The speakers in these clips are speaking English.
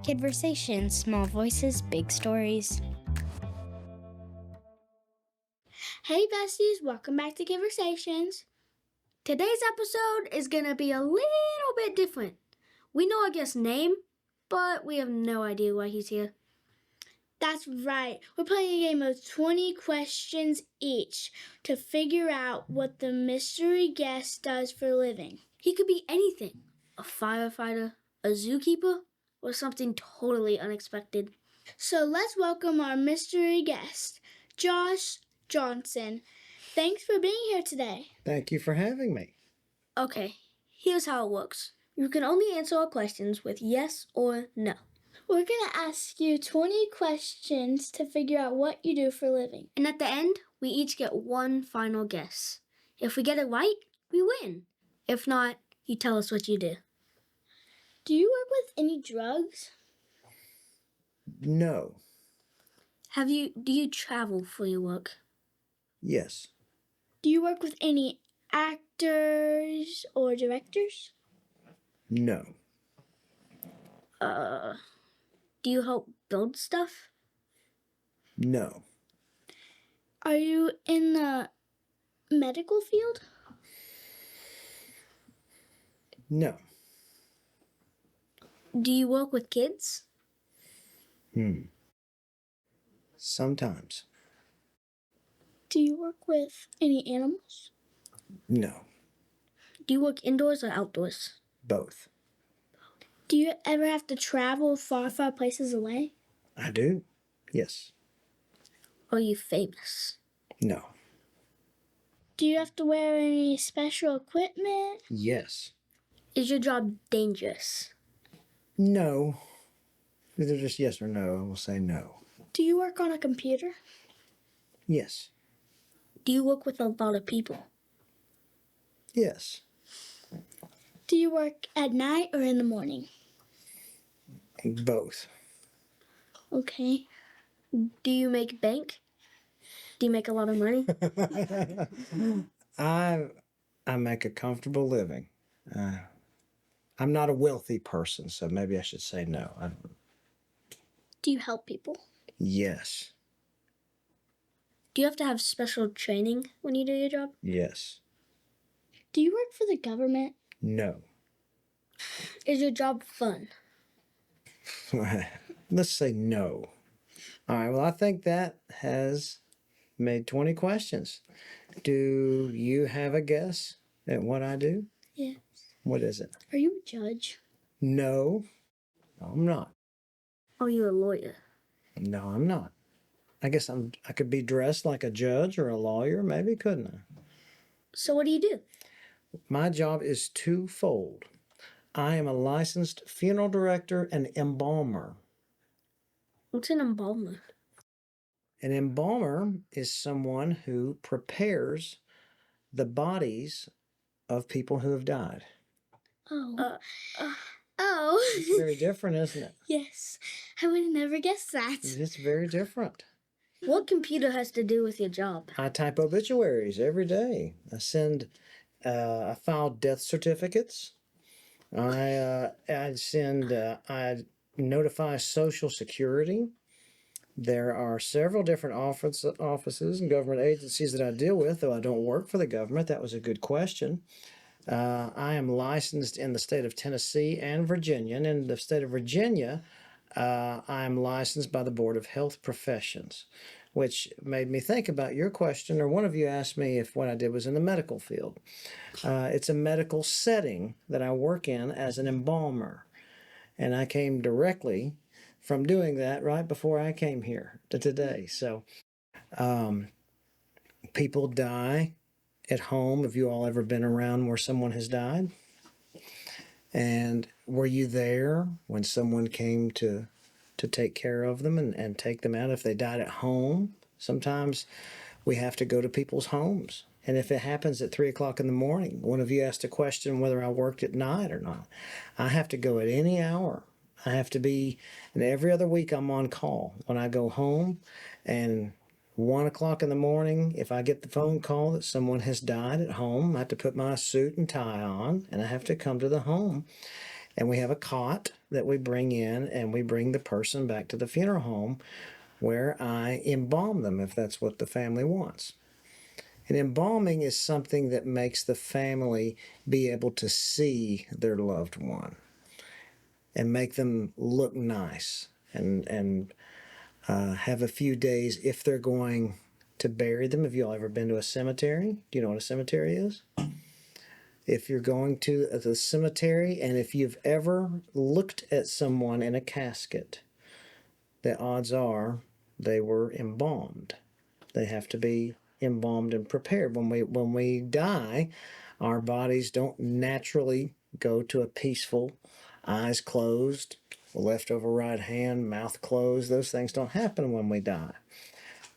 Kidversations, small voices, big stories. Hey besties, welcome back to Kidversations. Today's episode is going to be a little bit different. We know our guest's name, but we have no idea why he's here. That's right. We're playing a game of 20 questions each to figure out what the mystery guest does for a living. He could be anything. A firefighter, a zookeeper, or something totally unexpected. So let's welcome our mystery guest, Josh Johnson. Thanks for being here today. Thank you for having me. Okay, here's how it works. You can only answer our questions with yes or no. We're going to ask you 20 questions to figure out what you do for a living. And at the end, we each get one final guess. If we get it right, we win. If not, you tell us what you do. Do you work with any drugs? No. Do you travel for your work? Yes. Do you work with any actors or directors? No. Do you help build stuff? No. Are you in the medical field? No. Do you work with kids? Sometimes. Do you work with any animals? No. Do you work indoors or outdoors? Both. Do you ever have to travel far places away? I do. Yes. Are you famous? No. Do you have to wear any special equipment? Yes. Is your job dangerous? No. Either just yes or no. I will say no. Do you work on a computer? Yes. Do you work with a lot of people? Yes. Do you work at night or in the morning? Both. Okay. Do you make bank? Do you make a lot of money? I make a comfortable living. I'm not a wealthy person, so maybe I should say no. Do you help people? Yes. Do you have to have special training when you do your job? Yes. Do you work for the government? No. Is your job fun? Let's say no. All right, well, I think that has made 20 questions. Do you have a guess at what I do? Yes. What is it? Are you a judge? No, I'm not. Are you a lawyer? No, I'm not. I guess I could be dressed like a judge or a lawyer, maybe, couldn't I? So what do you do? My job is twofold. I am a licensed funeral director and embalmer. What's an embalmer? An embalmer is someone who prepares the bodies of people who have died. Oh. It's very different, isn't it? Yes. I would never guess that. It's very different. What computer has to do with your job? I type obituaries every day. I file death certificates. I notify Social Security. There are several different offices and government agencies that I deal with, though I don't work for the government. That was a good question. I am licensed in the state of Tennessee and Virginia. And in the state of Virginia, I am licensed by the Board of Health Professions, which made me think about your question, or one of you asked me if what I did was in the medical field. It's a medical setting that I work in as an embalmer. And I came directly from doing that right before I came here to today. So people die at home. Have you all ever been around where someone has died? And were you there when someone came to take care of them and take them out if they died at home? Sometimes we have to go to people's homes. And if it happens at 3 o'clock in the morning, one of you asked a question whether I worked at night or not. I have to go at any hour. I have to be, and every other week I'm on call. When I go home and 1 o'clock in the morning, if I get the phone call that someone has died at home, I have to put my suit and tie on and I have to come to the home. And we have a cot that we bring in, and we bring the person back to the funeral home where I embalm them if that's what the family wants. And embalming is something that makes the family be able to see their loved one and make them look nice and have a few days if they're going to bury them. Have you all ever been to a cemetery? Do you know what a cemetery is? If you're going to the cemetery and if you've ever looked at someone in a casket, the odds are they were embalmed. They have to be embalmed and prepared. When we die, our bodies don't naturally go to a peaceful, eyes closed, left over right hand, mouth closed. Those things don't happen when we die.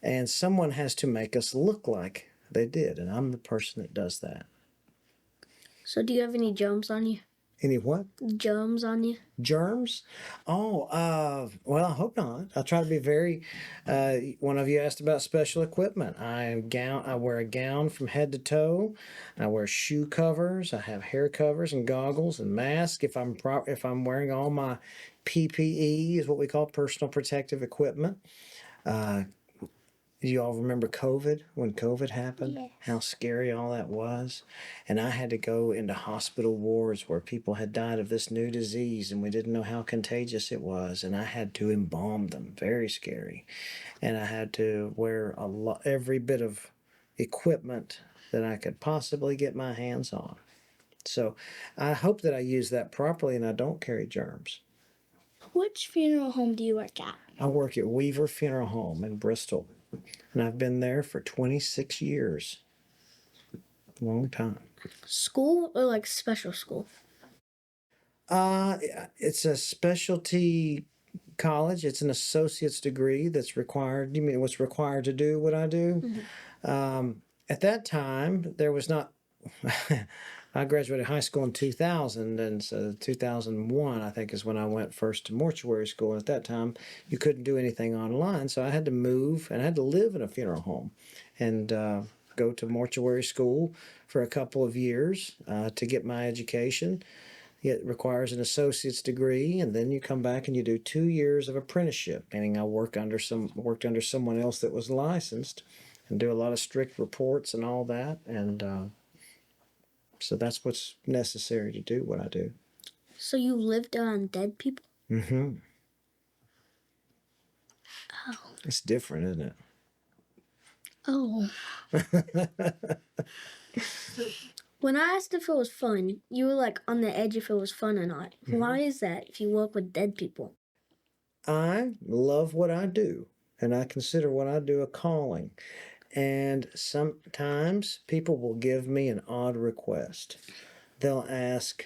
And someone has to make us look like they did, and I'm the person that does that. So do you have any germs on you? Any what? Germs on you? Germs? Oh, well, I hope not. I try to be very. One of you asked about special equipment. I wear a gown from head to toe. I wear shoe covers. I have hair covers and goggles and masks. If I'm wearing all my PPE, is what we call personal protective equipment. Do you all remember COVID, when COVID happened? Yes. How scary all that was? And I had to go into hospital wards where people had died of this new disease and we didn't know how contagious it was. And I had to embalm them. Very scary. And I had to wear every bit of equipment that I could possibly get my hands on. So I hope that I use that properly and I don't carry germs. Which funeral home do you work at? I work at Weaver Funeral Home in Bristol. And I've been there for 26 years. Long time. School or like special school? It's a specialty college. It's an associate's degree that's required. You mean what's required to do what I do? Mm-hmm. At that time, there was not. I graduated high school in 2000, and so 2001, I think, is when I went first to mortuary school. And at that time, you couldn't do anything online, so I had to move and I had to live in a funeral home and go to mortuary school for a couple of years to get my education. It requires an associate's degree, and then you come back and you do 2 years of apprenticeship, meaning I worked under someone else that was licensed, and do a lot of strict reports and all that, and so that's what's necessary to do what I do. So you lived on dead people? Mm-hmm. Oh. It's different, isn't it? Oh. When I asked if it was fun, you were like on the edge if it was fun or not. Mm-hmm. Why is that if you work with dead people? I love what I do, and I consider what I do a calling. And sometimes people will give me an odd request. They'll ask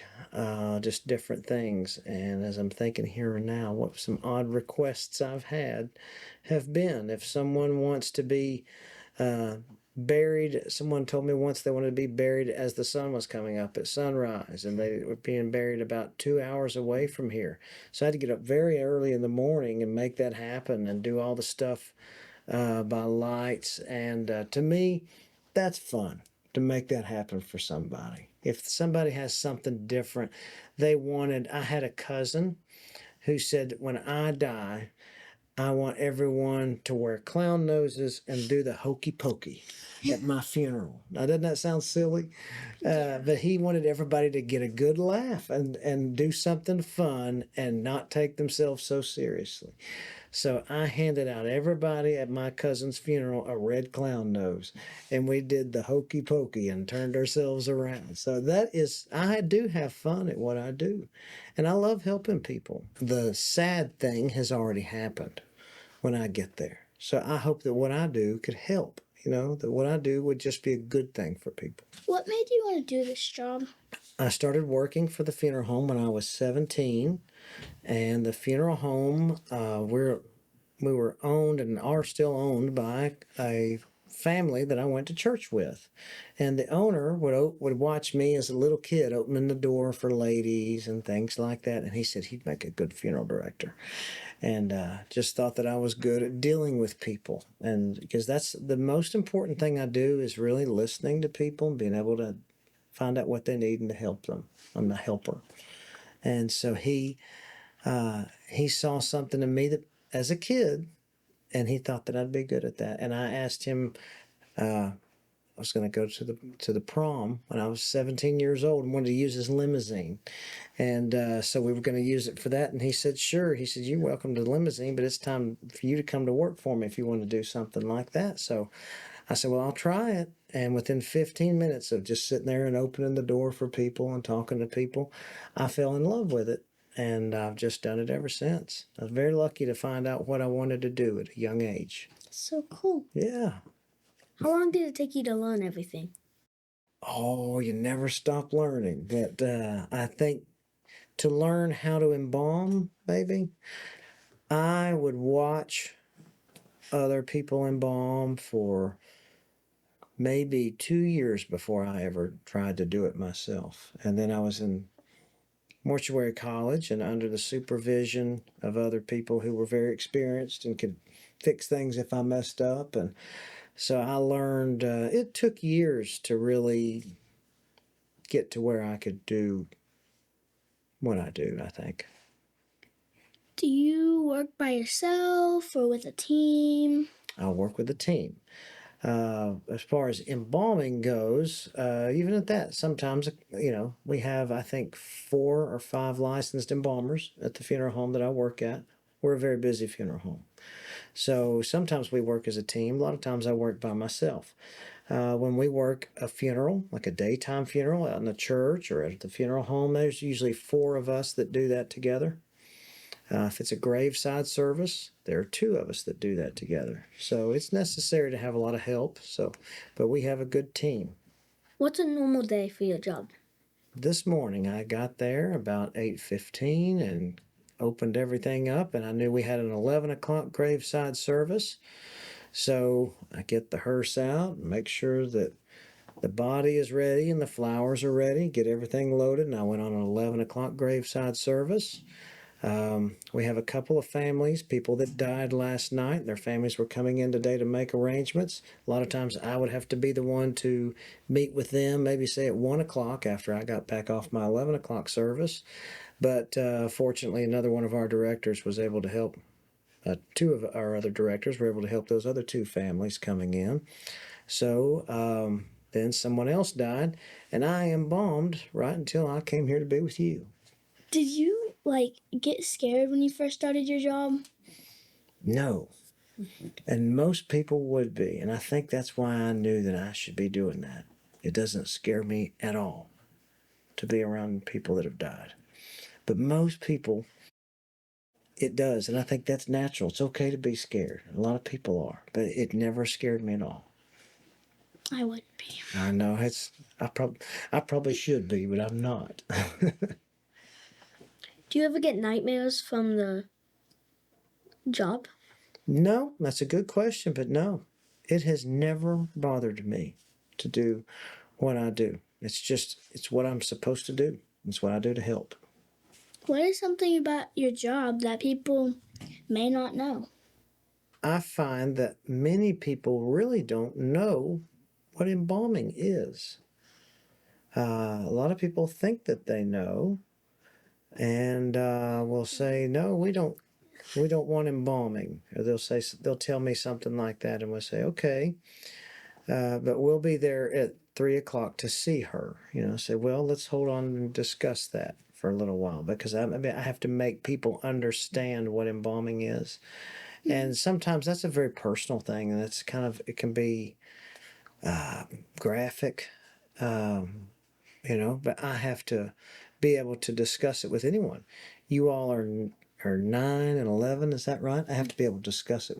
just different things. And as I'm thinking here and now, what some odd requests I've had have been. If someone wants to be buried, someone told me once they wanted to be buried as the sun was coming up at sunrise, and they were being buried about 2 hours away from here. So I had to get up very early in the morning and make that happen and do all the stuff by lights, and to me, that's fun to make that happen for somebody. If somebody has something different I had a cousin who said, when I die, I want everyone to wear clown noses and do the hokey pokey at my funeral. Now, doesn't that sound silly? But he wanted everybody to get a good laugh and do something fun and not take themselves so seriously. So I handed out everybody at my cousin's funeral a red clown nose, and we did the hokey pokey and turned ourselves around. So I do have fun at what I do, and I love helping people. The sad thing has already happened when I get there. So I hope that what I do could help, that what I do would just be a good thing for people. What made you want to do this job? I started working for the funeral home when I was 17. And the funeral home, we were owned and are still owned by a family that I went to church with. And the owner would watch me as a little kid opening the door for ladies and things like that. And he said he'd make a good funeral director. And just thought that I was good at dealing with people. And because that's the most important thing I do is really listening to people and being able to find out what they need and to help them. I'm the helper. And so he saw something in me that as a kid, and he thought that I'd be good at that. And I asked him. I was going to go to the prom when I was 17 years old and wanted to use his limousine. And so we were going to use it for that. And he said, sure. He said, you're welcome to the limousine, but it's time for you to come to work for me if you want to do something like that. So I said, well, I'll try it. And within 15 minutes of just sitting there and opening the door for people and talking to people, I fell in love with it. And I've just done it ever since. I was very lucky to find out what I wanted to do at a young age. So cool. Yeah. How long did it take you to learn everything? Oh, you never stop learning. But I think to learn how to embalm, maybe, I would watch other people embalm for maybe 2 years before I ever tried to do it myself. And then I was in mortuary college and under the supervision of other people who were very experienced and could fix things if I messed up. And so I learned, it took years to really get to where I could do what I do, I think. Do you work by yourself or with a team? I work with a team. As far as embalming goes, even at that, sometimes, we have, I think, 4 or 5 licensed embalmers at the funeral home that I work at. We're a very busy funeral home. So sometimes we work as a team. A lot of times I work by myself. When we work a funeral, like a daytime funeral out in the church or at the funeral home, there's usually 4 of us that do that together. If it's a graveside service, there are 2 of us that do that together. So it's necessary to have a lot of help. But we have a good team. What's a normal day for your job? This morning I got there about 8:15 and opened everything up, and I knew we had an 11 o'clock graveside service. So I get the hearse out and make sure that the body is ready and the flowers are ready, get everything loaded, and I went on an 11 o'clock graveside service. We have a couple of families, people that died last night. Their families were coming in today to make arrangements. A lot of times I would have to be the one to meet with them, maybe say at 1 o'clock after I got back off my 11 o'clock service. But fortunately, another one of our directors was able to help. 2 of our other directors were able to help those other 2 families coming in. So then someone else died, and I embalmed right until I came here to be with you. Did you get scared when you first started your job? No. And most people would be. And I think that's why I knew that I should be doing that. It doesn't scare me at all to be around people that have died. But most people, it does. And I think that's natural. It's okay to be scared. A lot of people are. But it never scared me at all. I wouldn't be. I know. I probably should be, but I'm not. Do you ever get nightmares from the job? No, that's a good question, but no. It has never bothered me to do what I do. It's what I'm supposed to do. It's what I do to help. What is something about your job that people may not know? I find that many people really don't know what embalming is. A lot of people think that they know, and will say, "No, we don't want embalming," or they'll tell me something like that, and we'll say, "Okay, but we'll be there at 3 o'clock to see her." Say, "Well, let's hold on and discuss that for a little while," because I have to make people understand what embalming is. And sometimes that's a very personal thing, and it can be graphic, but I have to be able to discuss it with anyone. You all are 9 and 11, is that right? I have to be able to discuss it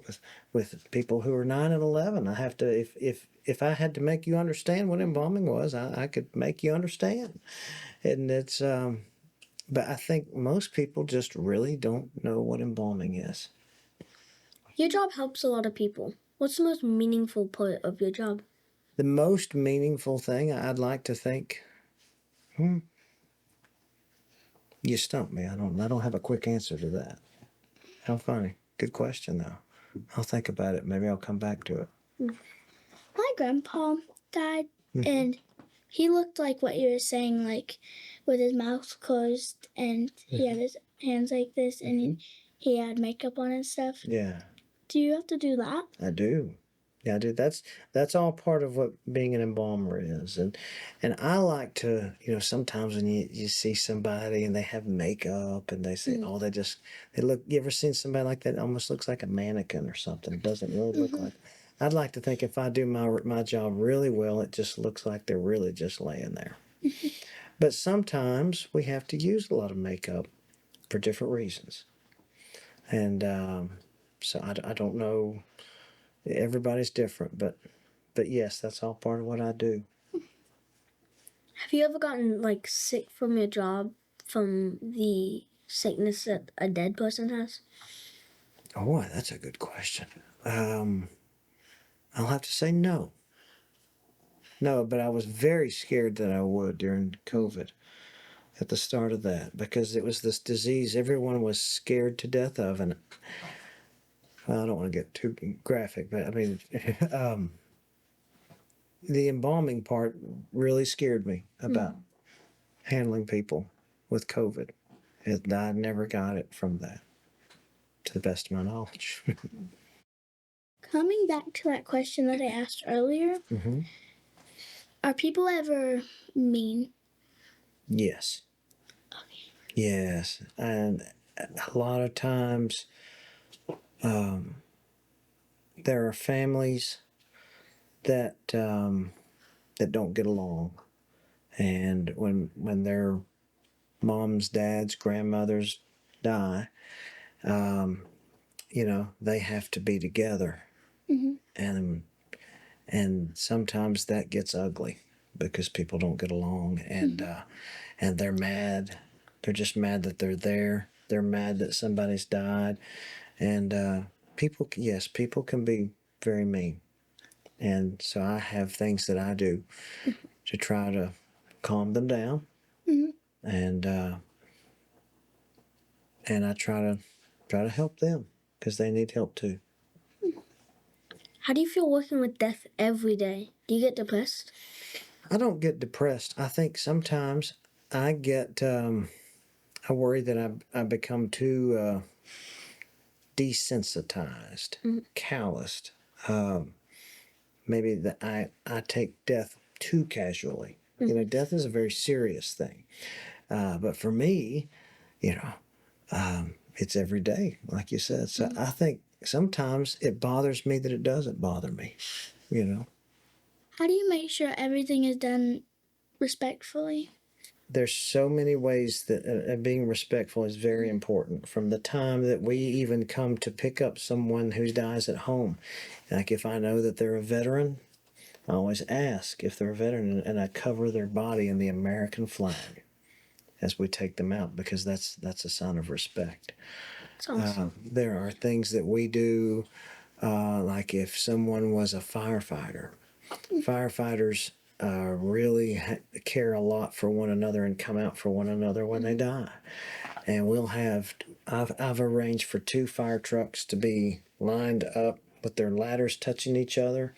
with people who are 9 and 11. I have to, if I had to make you understand what embalming was, I could make you understand. And it's, but I think most people just really don't know what embalming is. Your job helps a lot of people. What's the most meaningful part of your job? The most meaningful thing I'd like to think, you stumped me. I don't have a quick answer to that. How funny. Good question, though. I'll think about it. Maybe I'll come back to it. My grandpa died, and He looked like what you were saying, like with his mouth closed and he had his hands like this and he had makeup on and stuff. Yeah, Do you have to do that? I do. Yeah, I do. That's all part of what being an embalmer is, and I like to, sometimes when you see somebody and they have makeup and they say, oh, they look. You ever seen somebody like that? Almost looks like a mannequin or something. It doesn't really look like. I'd like to think if I do my job really well, it just looks like they're really just laying there. But sometimes we have to use a lot of makeup for different reasons, and so I don't know. Everybody's different, but yes, that's all part of what I do. Have you ever gotten like sick from your job from the sickness that a dead person has? Oh, boy, that's a good question. I'll have to say no. No, but I was very scared that I would during COVID at the start of that because it was this disease everyone was scared to death of. And well, I don't want to get too graphic, but I mean, the embalming part really scared me about handling people with COVID. I never got it from that, to the best of my knowledge. Coming back to that question that I asked earlier, are people ever mean? Yes. Okay. Yes. And a lot of times there are families that that don't get along. And when their moms, dads, grandmothers die, they have to be together. And sometimes that gets ugly because people don't get along and they're mad. They're just mad that they're there. They're mad that somebody's died. And people can be very mean. And so I have things that I do to try to calm them down. And I try to help them because they need help too. How do you feel working with death every day? Do you get depressed? I don't get depressed. I think sometimes I get I worry that I become too desensitized, calloused. Maybe that I take death too casually. Death is a very serious thing. But for me, it's every day, like you said. So I think sometimes it bothers me that it doesn't bother me. How do you make sure everything is done respectfully? There's so many ways that being respectful is very important. From the time that we even come to pick up someone who dies at home, like if I know that they're a veteran, I always ask if they're a veteran, and I cover their body in the American flag as we take them out because that's a sign of respect. That's awesome. There are things that we do, like if someone was a firefighter. Firefighters really care a lot for one another and come out for one another when they die. And I've arranged for 2 fire trucks to be lined up with their ladders touching each other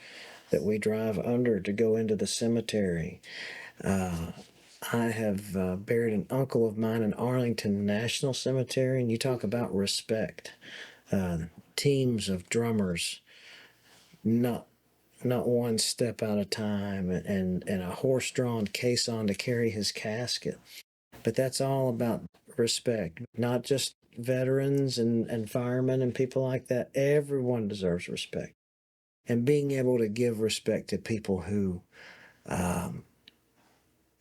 that we drive under to go into the cemetery. I have buried an uncle of mine in Arlington National Cemetery, and you talk about respect. Teams of drummers, not one step at a time, and a horse-drawn caisson to carry his casket. But that's all about respect, not just veterans and firemen and people like that. Everyone deserves respect. And being able to give respect to people who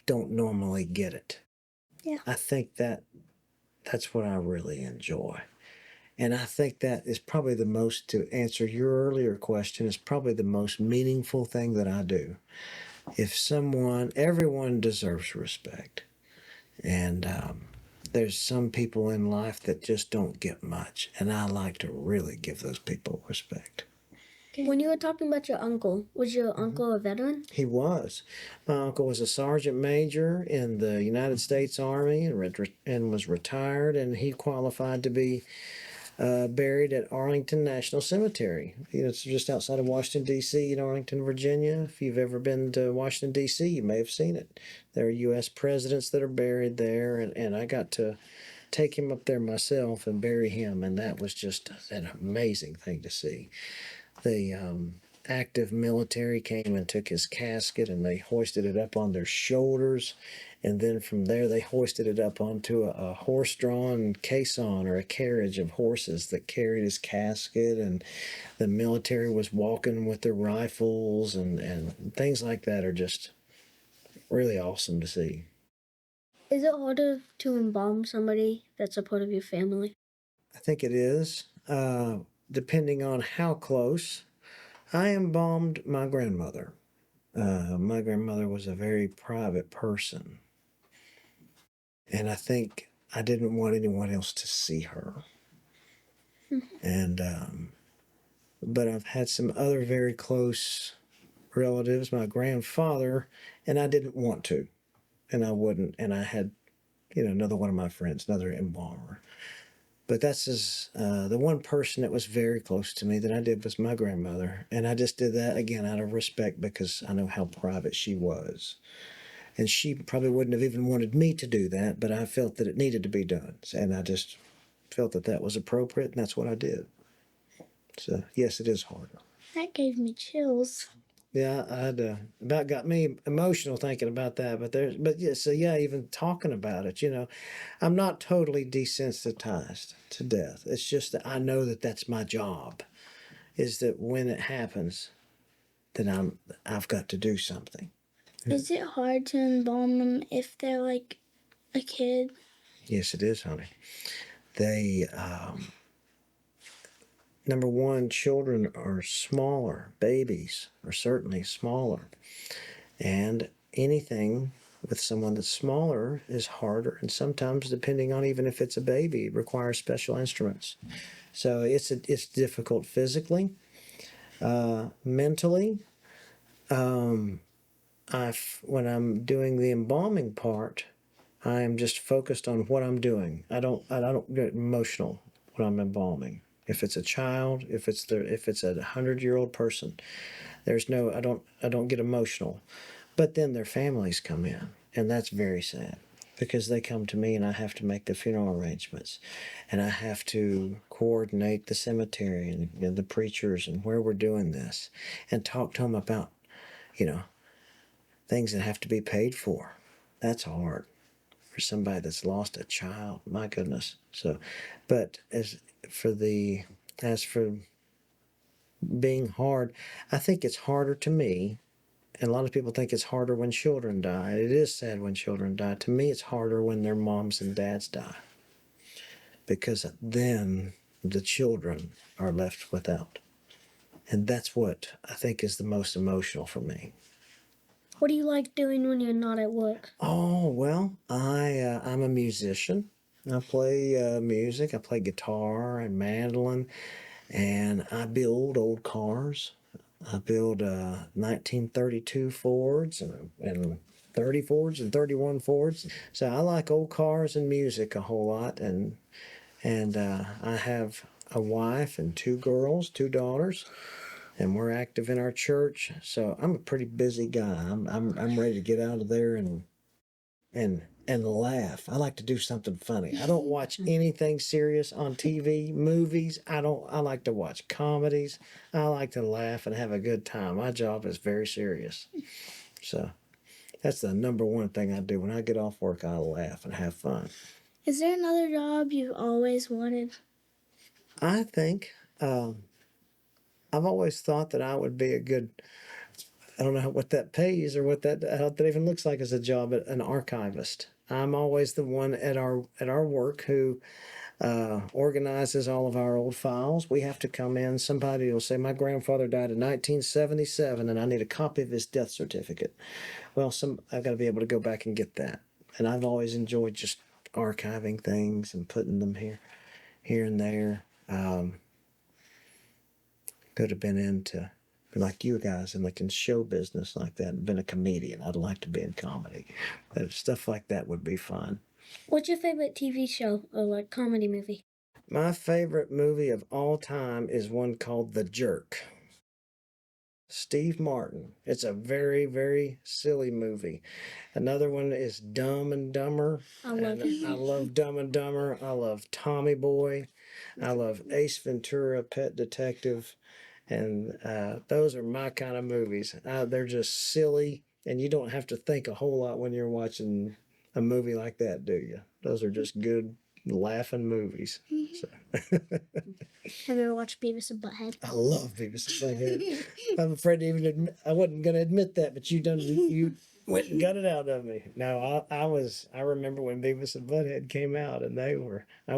don't normally get it. Yeah. I think that's what I really enjoy. And I think that is probably the most, to answer your earlier question, is probably the most meaningful thing that I do. Everyone deserves respect. And there's some people in life that just don't get much. And I like to really give those people respect. When you were talking about your uncle, was your uncle a veteran? He was. My uncle was a sergeant major in the United States Army and was retired, and he qualified to be buried at Arlington National Cemetery. It's just outside of Washington, D.C. in Arlington, Virginia. If you've ever been to Washington, D.C., you may have seen it. There are U.S. presidents that are buried there, and I got to take him up there myself and bury him, and that was just an amazing thing to see. The active military came and took his casket, and they hoisted it up on their shoulders, and then from there they hoisted it up onto a horse-drawn caisson or a carriage of horses that carried his casket, and the military was walking with their rifles, and things like that are just really awesome to see. Is it harder to embalm somebody that's a part of your family? I think it is, depending on how close. I embalmed my grandmother. My grandmother was a very private person, and I think I didn't want anyone else to see her. And but I've had some other very close relatives, my grandfather, and I didn't want to, and I wouldn't, and I had, another one of my friends, another embalmer. But that's the one person that was very close to me that I did was my grandmother. And I just did that, again, out of respect because I know how private she was. And she probably wouldn't have even wanted me to do that, but I felt that it needed to be done. And I just felt that that was appropriate, and that's what I did. So, yes, it is harder. That gave me chills. Yeah, I had about got me emotional thinking about that. But yeah, so yeah, even talking about it, I'm not totally desensitized to death. It's just that I know that that's my job. Is that when it happens, that I've got to do something. Is it hard to embalm them if they're like a kid? Yes, it is, honey. They number one, children are smaller. Babies are certainly smaller, and anything with someone that's smaller is harder, and sometimes, depending on even if it's a baby, it requires special instruments. So it's difficult physically, mentally. When I'm doing the embalming part, I am just focused on what I'm doing. I don't get emotional when I'm embalming. If it's a child, if it's a 100-year-old person, I don't get emotional. But then their families come in, and that's very sad because they come to me and I have to make the funeral arrangements, and I have to coordinate the cemetery and the preachers and where we're doing this, and talk to them about, things that have to be paid for. That's hard for somebody that's lost a child. My goodness. So, but as for being hard, I think it's harder to me. And a lot of people think it's harder when children die. It is sad when children die. To me, it's harder when their moms and dads die, because then the children are left without. And that's what I think is the most emotional for me. What do you like doing when you're not at work? Oh, well, I'm a musician. I play music. I play guitar and mandolin, and I build old cars. I build 1932 Fords and 30 Fords and 31 Fords. So I like old cars and music a whole lot, and I have a wife and two girls, two daughters, and we're active in our church. So I'm a pretty busy guy. I'm ready to get out of there and laugh. I like to do something funny. I don't watch anything serious on TV, movies. I like to watch comedies. I like to laugh and have a good time. My job is very serious. So that's the number one thing I do. When I get off work, I laugh and have fun. Is there another job you've always wanted? I think I've always thought that I would be a good, I don't know what that pays or how that even looks like as a job, but an archivist. I'm always the one at our work who organizes all of our old files. We have to come in. Somebody will say, "My grandfather died in 1977, and I need a copy of his death certificate." Well, I've got to be able to go back and get that. And I've always enjoyed just archiving things and putting them here and there. Could have been into, like you guys, in show business like that, and been a comedian. I'd like to be in comedy. Stuff like that would be fun. What's your favorite TV show or comedy movie? My favorite movie of all time is one called The Jerk. Steve Martin. It's a very, very silly movie. Another one is Dumb and Dumber. I love it. I love Dumb and Dumber. I love Tommy Boy. I love Ace Ventura, Pet Detective. And those are my kind of movies. They're just silly, and you don't have to think a whole lot when you're watching a movie like that, do you? Those are just good, laughing movies. So. Have you ever watched Beavis and Butthead? I love Beavis and Butthead. I'm afraid to even admit, I wasn't going to admit that, but you went and got it out of me. No, I remember when Beavis and Butthead came out, and I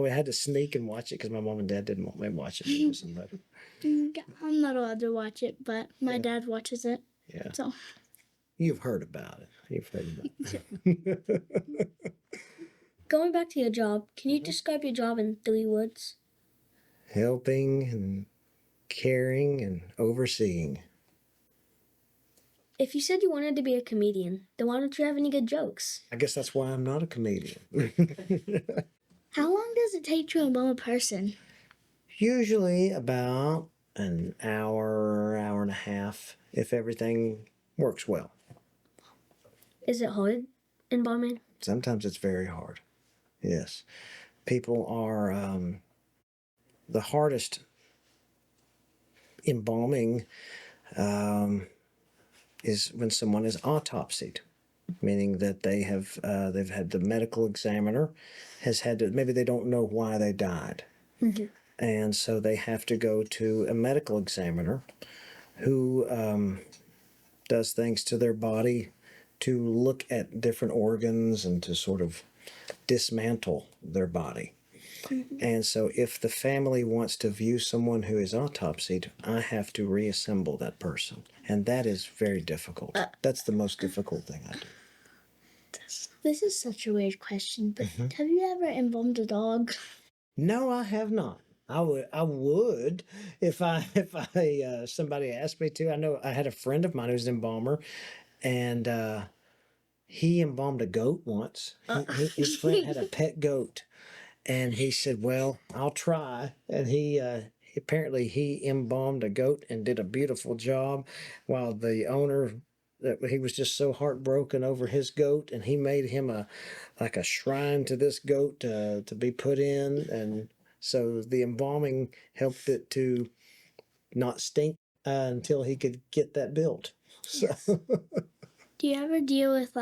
had to sneak and watch it because my mom and dad didn't want me watching Beavis and Butthead. I'm not allowed to watch it, but my dad watches it. Yeah. So You've heard about it. You've heard about it. going back to your job, can you describe your job in 3 words? Helping and caring and overseeing. If you said you wanted to be a comedian, then why don't you have any good jokes? I guess that's why I'm not a comedian. How long does it take to embalm a person? Usually about an hour, hour and a half, if everything works well. Is it hard embalming? Sometimes it's very hard. Yes. People are the hardest embalming is when someone is autopsied, meaning that they've had the medical examiner has had to, maybe they don't know why they died. Mm-hmm. And so they have to go to a medical examiner who does things to their body to look at different organs and to sort of dismantle their body. Mm-hmm. And so if the family wants to view someone who is autopsied, I have to reassemble that person. And that is very difficult. That's the most difficult thing I do. This is such a weird question, but have you ever embalmed a dog? No, I have not. I would if somebody asked me to. I know I had a friend of mine who's an embalmer, and he embalmed a goat once. His friend had a pet goat, and he said, "Well, I'll try." And he apparently he embalmed a goat and did a beautiful job, while the owner, he was just so heartbroken over his goat, and he made him a shrine to this goat to be put in, and so the embalming helped it to not stink until he could get that built. So. Yes. Do you ever deal with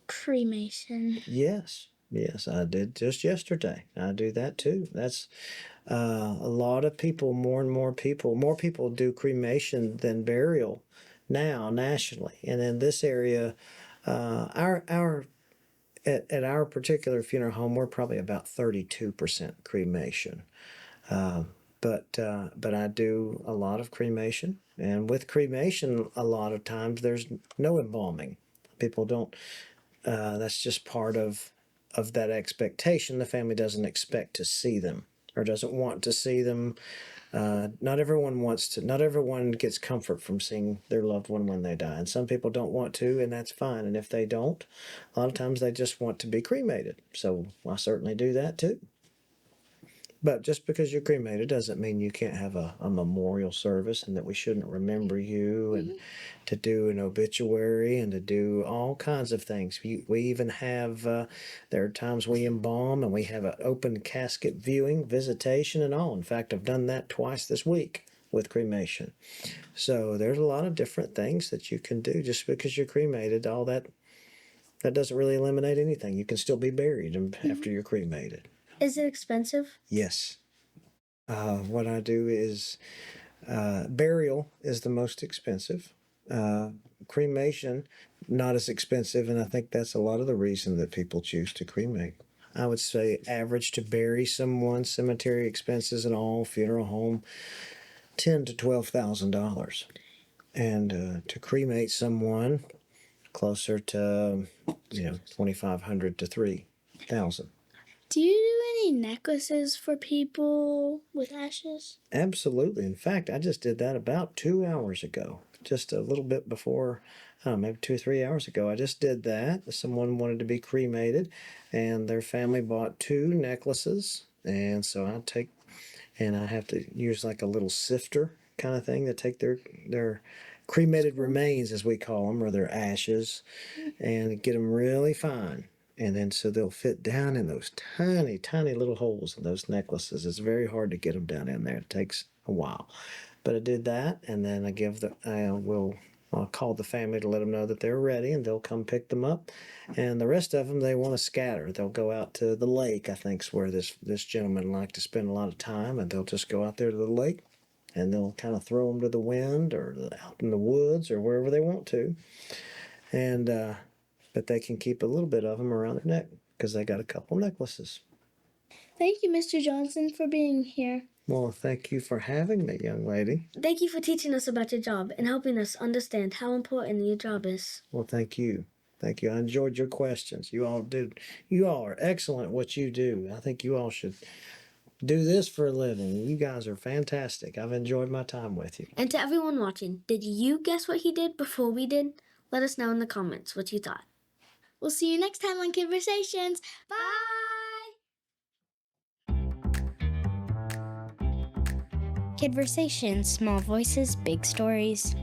cremation? Yes, I did just yesterday. I do that too. That's a lot of people, more people do cremation than burial now nationally, and in this area, at our particular funeral home, we're probably about 32% cremation. But I do a lot of cremation, and with cremation, a lot of times there's no embalming. People don't. That's just part of that expectation. The family doesn't expect to see them or doesn't want to see them. Not everyone wants to. Not everyone gets comfort from seeing their loved one when they die, and some people don't want to, and that's fine. And if they don't, a lot of times they just want to be cremated. So I certainly do that too. But just because you're cremated doesn't mean you can't have a memorial service, and that we shouldn't remember you, and to do an obituary and to do all kinds of things. We even have, there are times we embalm and we have an open casket viewing, visitation and all. In fact, I've done that twice this week with cremation. So there's a lot of different things that you can do just because you're cremated. All that doesn't really eliminate anything. You can still be buried after you're cremated. Is it expensive? Yes. What I do is burial is the most expensive. Cremation, not as expensive, and I think that's a lot of the reason that people choose to cremate. I would say average to bury someone, cemetery expenses and all, funeral home, $10,000 to $12,000, and to cremate someone, closer to $2,500 to $3,000. Do you do any necklaces for people with ashes? Absolutely. In fact, I just did that about 2 hours ago, just a little bit before maybe 2 or 3 hours ago. I just did that. Someone wanted to be cremated, and their family bought 2 necklaces. And so I have to use like a little sifter kind of thing to take their cremated remains, as we call them, or their ashes, and get them really fine. And then so they'll fit down in those tiny, tiny little holes in those necklaces. It's very hard to get them down in there. It takes a while. But I did that, and then I'll call the family to let them know that they're ready, and they'll come pick them up. And the rest of them, they want to scatter. They'll go out to the lake, I think is where this gentleman liked to spend a lot of time, and they'll just go out there to the lake, and they'll kind of throw them to the wind or out in the woods or wherever they want to. And but they can keep a little bit of them around their neck because they got a couple necklaces. Thank you, Mr. Johnson, for being here. Well, thank you for having me, young lady. Thank you for teaching us about your job and helping us understand how important your job is. Well, thank you. Thank you. I enjoyed your questions. You all did. You all are excellent at what you do. I think you all should do this for a living. You guys are fantastic. I've enjoyed my time with you. And to everyone watching, did you guess what he did before we did? Let us know in the comments what you thought. We'll see you next time on Kidversations. Bye! Kidversations, small voices, big stories.